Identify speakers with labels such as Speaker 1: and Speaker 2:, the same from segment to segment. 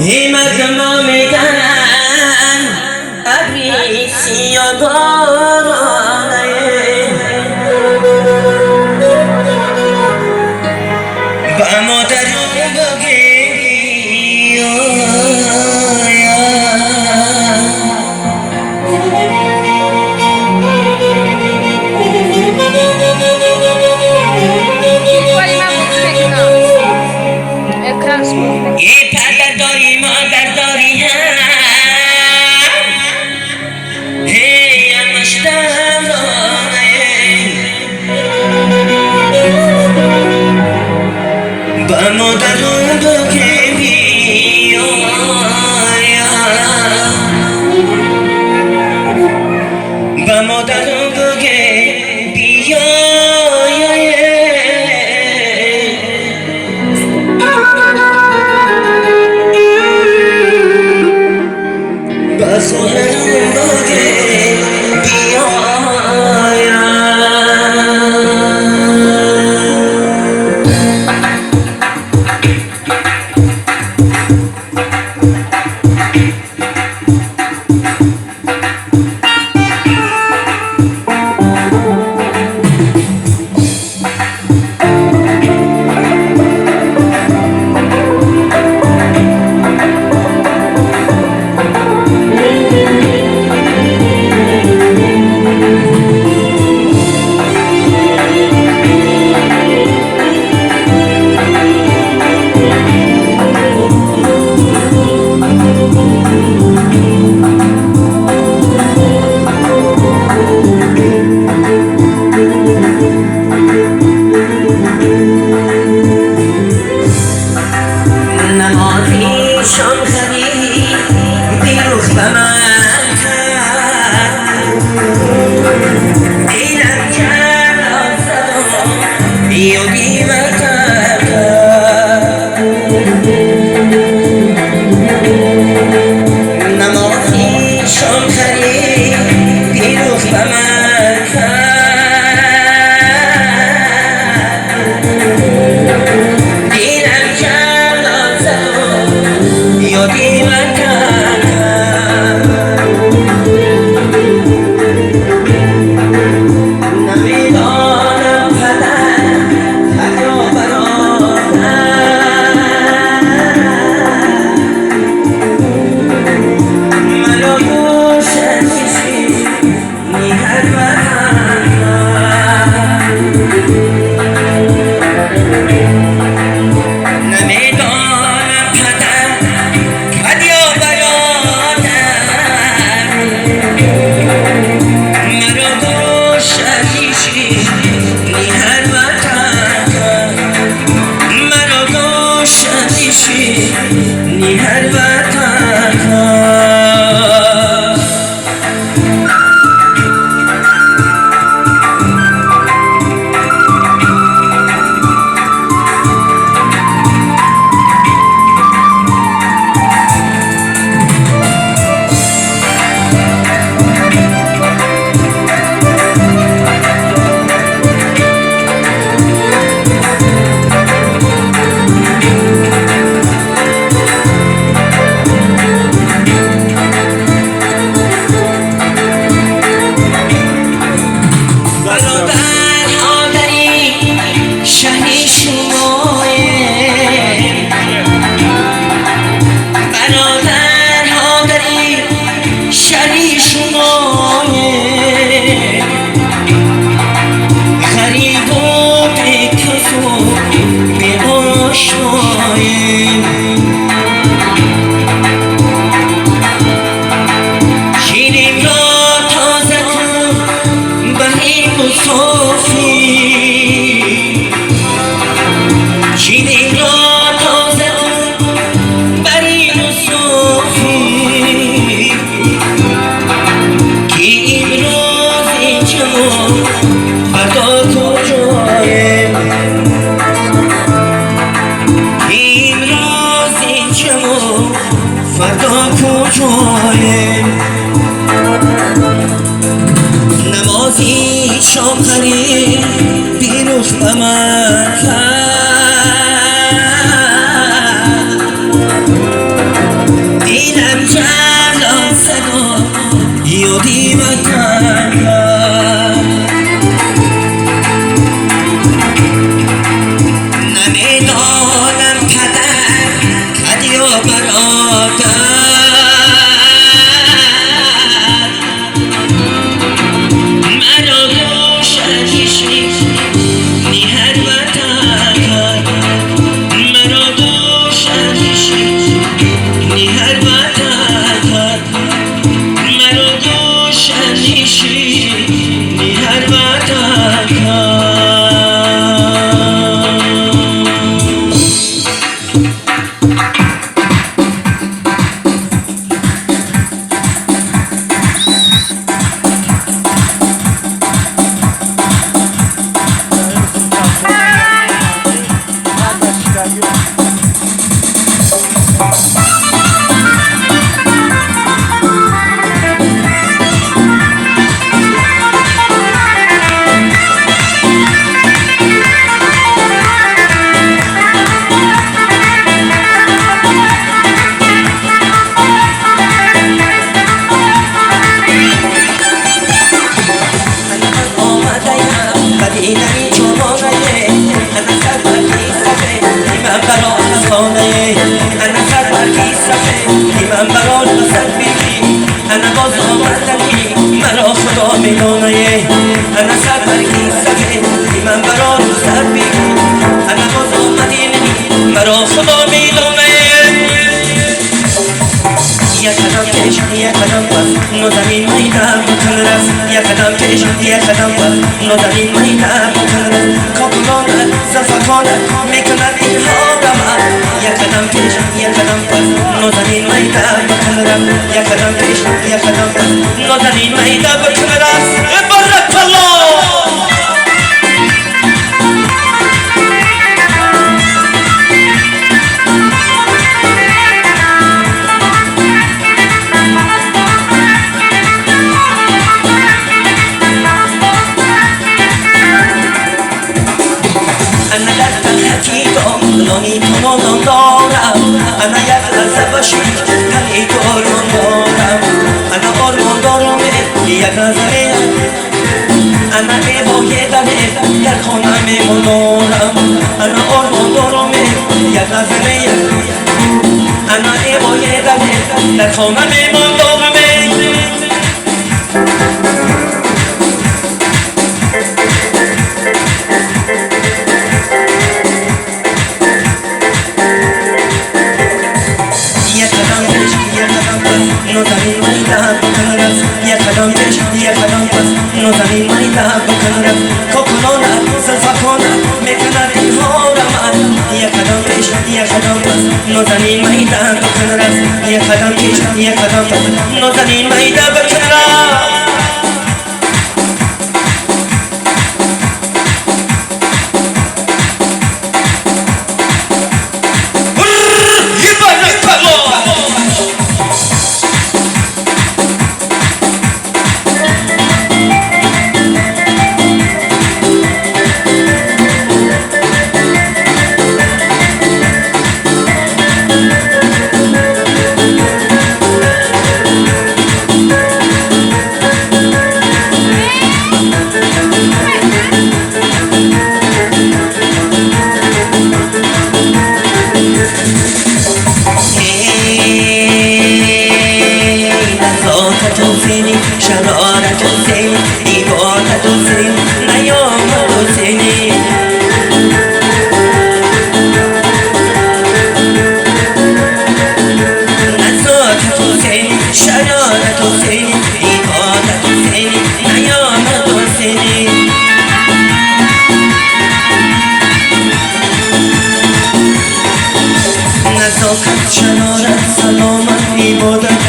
Speaker 1: همت ما میدن ابریسی و بارانه با مادرم بگی یه پدر داری مادر داری هی با مادرم بگی با مادرم بگی بس خواهرم بگی من برات وسط بگی انا باز آمدنی مرا خدا میدانه انا سر برگی سفه من برات وسط بگی انا باز آمدنی مرا خدا میدانه یک قدم پیش یک قدم پس نازنین میدم بکن رس یک قدم پیش یک قدم پس نازنین میدم بکن رس کاکلانه زلفکانه میکند اینها را من یک قدم پیش یک قدم پس نازنین میدم بکن رس یک قدم پیش یک قدم پس نازنین میدم بکن رس بارک الله انا دست حکیدم لانی تو نازم دارم انا یک لحظه باشی تنی تو آرمان دارم انا آرمان دارم یک نظره انا ایوای داره در خانه میمون دارم انا آرمان دارم یک نظره انا ایوای داره در خانه میمون دارم نازنین میدم بکن رس یک قدم پیش یک قدم پس نازنین میدم بکن رس کاکلانه زلفکانه میکند اینها را من یک قدم پیش یک قدم پس نازنین میدم بکن رس یک قدم پیش یک قدم پس نازنین میدم بکن رس شرارت حسین دیوانت حسین نیامد حسینی نزاکت حسین شرارت حسین دیوانت حسین نیامد حسینی نزاکت شرارت سلامت عبادت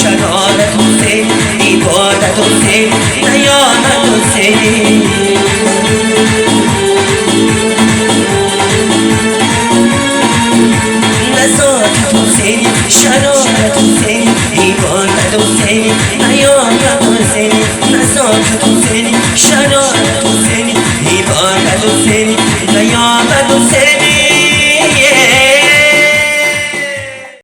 Speaker 1: شرارت حسین عبادت حسین نیامد حسین seni, şarap seni, ibadet seni, hayat seni, nasıl seni, şarap seni, ibadet seni.